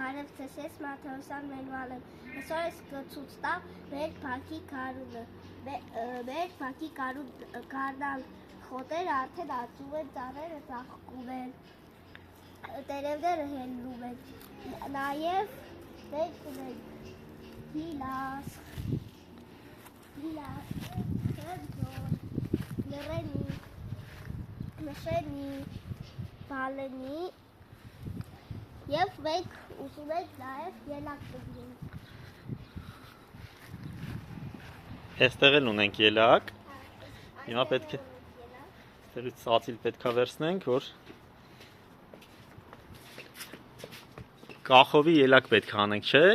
Բարև ձեզ, ես Մաթեոսյան Մենուալ եմ։ Այսօր ես կցույց տամ մեր փակի կարունը։ Մեր փակի կարնալ խոտերը արդեն աճում են, ծառերը ծաղկում են, տերևները հելնում են։ Նաև մենք ունենք գիլաս, խնձոր, լռենի, մշենի, բալենի և մենք ուզում ենք նաև ելակ տնենք։ Այստեղ էլ ունենք ելակ։ Հիմա պետք է այստեղից ծածիլ պետք է վերցնենք, որ կախովի ելակ պետք է անենք, չէ՞։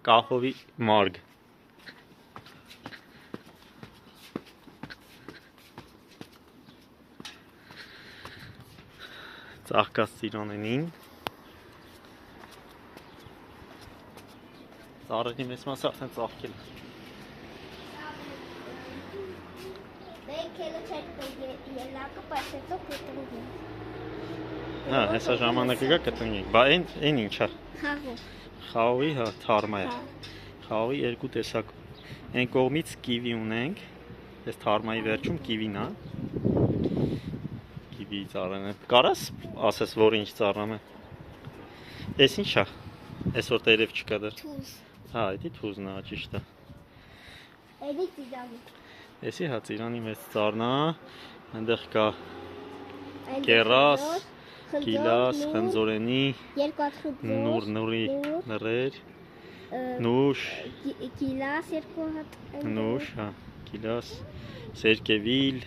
Կախովի մարգ։ Ծաղկած ծիրանենին։ Ծառերի մեծ մասը արդեն ծաղկել է։ Մենք էլ չենք ելակը, բայց հետո կտնենք։ Հա, հեսա ժամանակը գա կտնենք, բա այն ինչ է։ Խաղով։ Խաղովի, հա, թարմա է։ Խաղովի երկու տեսակ։ Այն կողմից կիվի ունենք, այս թարմայի վերջում կիվին է։ Կիվի ծառան է։ Կարաս ասես, որ ինչ ծառան է։ Էս ինչ է։ Այսօր տերև չկա դեռ։ Թուզ։ Հա, դա թուզն է, ճիշտ է։ Էլի ծիրանի։ Էսի հա ծիրանի մեծ ծառն է, այնտեղ կա կերաս, գիլաս, խնձորենի, նուրի, նռեր, նուշ, գիլաս երկու հատ, նուշ, հա, գիլաս, սերկևիլ,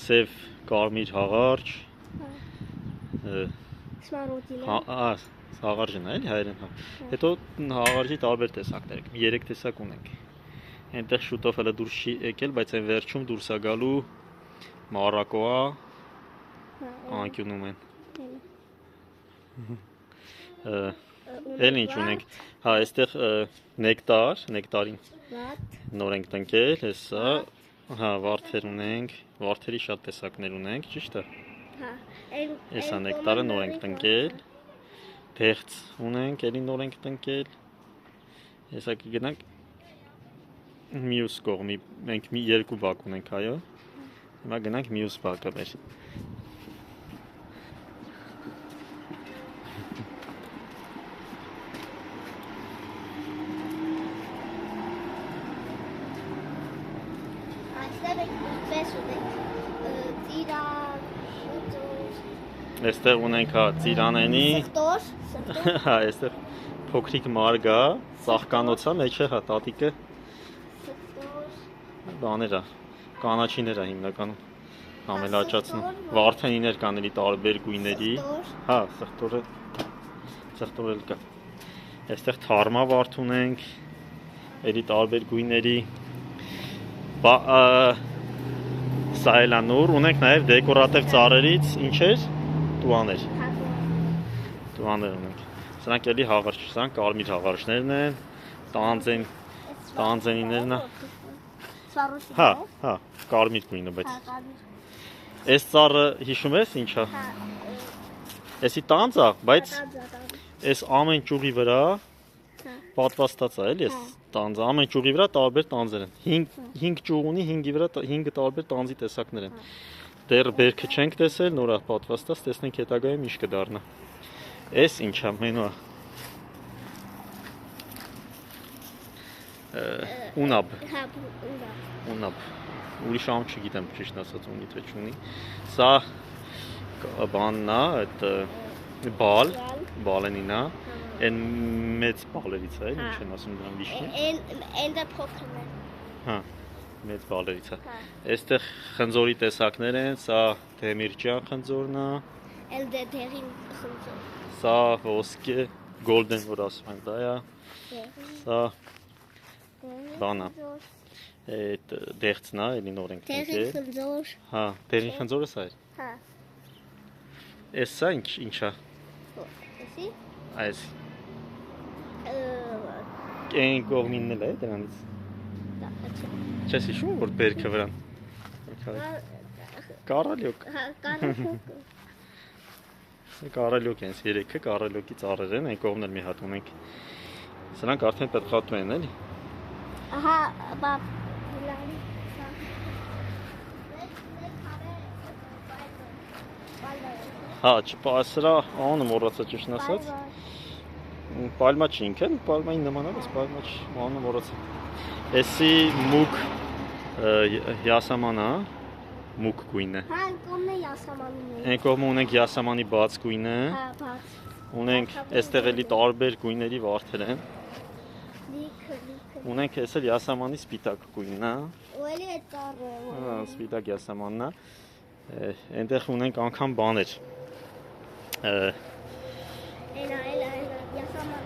սև կարմիր հաղարջ, հաղարջն է, էլի հայերեն, հա։ Հետո հաղարջի տարբեր տեսակներ, 3 տեսակ ունենք։ Այնտեղ շուտով հələ դուրս չի եկել, բայց այն վերջում դուրս է գալու մարակոա անկյունում են։ Էլ ինչ ունենք։ Հա, այստեղ նեկտարին նոր ենք տնկել, հեսա, հա, վարդեր ունենք, վարդերի շատ տեսակներ ունենք, ճիշտ է։ Հեսա նեկտարը նոր ենք տնկել, դեղց ունենք, էլի նոր ենք տնկել, հեսա կգնանք մյուս կողմի, մենք երկու բակ ունենք, այո, հիմա գնանք մյուս բակը մեր։ Այստեղ ունենք ծիրանենի, հա, այստեղ փոքրիկ մարգ է, ծաղկանոց է, մեջը հա, տատիկը բաներ է, կանաչիներ է հիմնականում ամենաճացնում, վարդենիներ կան էլի տարբեր գույների, հա, սխտոր էլ կա, այստեղ թարմա վարդ ունենք, էլի տարբեր գույների, սա էլ է նոր, ունենք նաև դեկորատիվ ծառերից, ինչ էր, տուաներ ունենք, սրանք էլի հաղարջ, սրանք կարմիր հաղարջներն են, տանձենիներն է, հա, կարմիր գույնը, բայց այս ծառը հիշում ես ինչ է, էսի տանձ է, բայց այս ամեն ճյուղի վրա պատվաստած է, էլի ես տանձը, ամեն ճյուղի վրա տարբեր տանձեր են, 5 ճյուղ ունի, 5-ի վրա 5 տարբեր տանձի տեսակներ են, դեռ բերքը չենք տեսել, նոր է պատվաստած, տեսնենք հետագայում ինչ կդառնա, այս ինչ է, մենու է, ունաբ, ուրիշ ամ չգիտեմ, ճիշտ ասած ունի թե չունի, սա բանն է, բալենին է, այն մեծ բալերից է, ինչ են ասում դրան վիշնի, Էնդը փոքրն է, հա, մեծ բալերից է, այստեղ խնձորի տեսակներ են, սա դեմիրջյան խնձորն է, էլ դեղին խնձոր, սա ոսկե, գոլդեն որ ասում են դա է, սա բան է, այդ դեղցն է, էլի նոր ենք տնկել, դեղին խնձոր, հա, դեղին խնձորը սա է, հա, այս սա ինչ է, էսի, այս, այն կողմինն էլ է դրանից, չես հիշում որ բերքը վրան, կարալյոկ, Կարելոկ են, 3-ը կարելոկի ծառեր են, այն կողմն էլ մի հատ ունենք։ Սրանք արդեն պետքատու են, էլի։ Ահա, բապ, Հա, սրա անը մոռացա ճիշտն ասած։ Պալմա չի ինքը, պալմային նման է, բայց պալմա չի, անը մոռացա։ Էսի մուկ յասամանա, մուկ գույնը։ Հա, կողմն է յասամանին է։ Այն կողմը ունենք յասամանի բաց գույնը։ Հա, բաց։ Ունենք այստեղ էլի տարբեր գույների վարդեր են։ Լիքը։ Ունենք էս էլ յասամանի սպիտակ գույնն է։ Ու էլի է ծառը։ Հա, սպիտակ յասամանն է։ Այնտեղ ունենք անգամ բաներ։ Էլա, յասաման։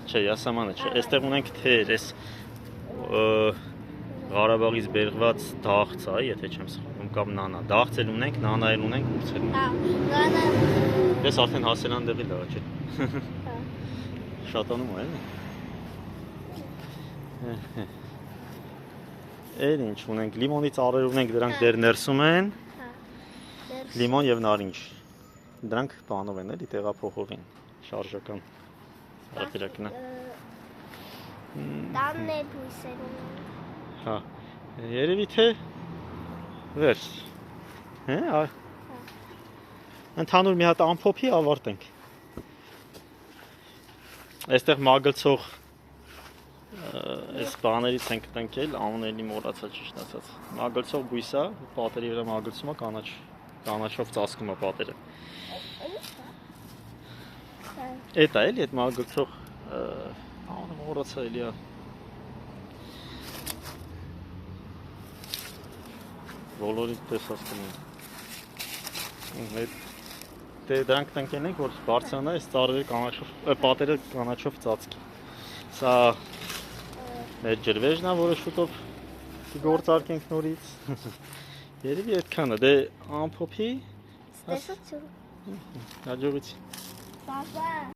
Չէ, յասամանը չէ։ Այստեղ ունենք թեր, էս Ղարաբաղից բերված դաղց է, եթե չեմ սխալվում, կամ նանա։ Դաղց էլ ունենք, նանա էլ ունենք, ուրց էլ ունենք։ Հա, նանա։ Ես արդեն հասել եմ դեպի լավ, չէ։ Հա։ Շատանում է, էլի։ Ինչ ունենք, լիմոնի ծառեր ունենք, դրանք դեր ներսում են, Հա։ լիմոն եւ նարինջ։ Դրանք բանով են, էլի տեղափոխող են, շարժական արտերակն է։ Տանն է բույսեր ունենք։ Հա, երևի թե վերջ։ Հե, ընդհանուր մի հատ ամփոփի ավարտենք։ Այստեղ մագլցող այս բաներից ենք տնկել, անունելի մոռացա ճիշտ ասած։ Մագլցող բույս է, պատերի վրա մագլցում է, կանաչով ծածկում է պատերը։ Էդ է էլի, այդ մագլցող անունը մոռացա էլի է։ Բոլորի տեսած կնեն։ Դրանք տնկել ենք, որ բարձրանա այս ծառերը կանաչով, պատերը կանաչով ծածկի։ Սա մեր ջրվեժն է, որը շուտով գործարկենք նորից։ Երևի այդքանը, դե ամփոփի։ Տեսացու։ Հաջողություն։ Բաբա։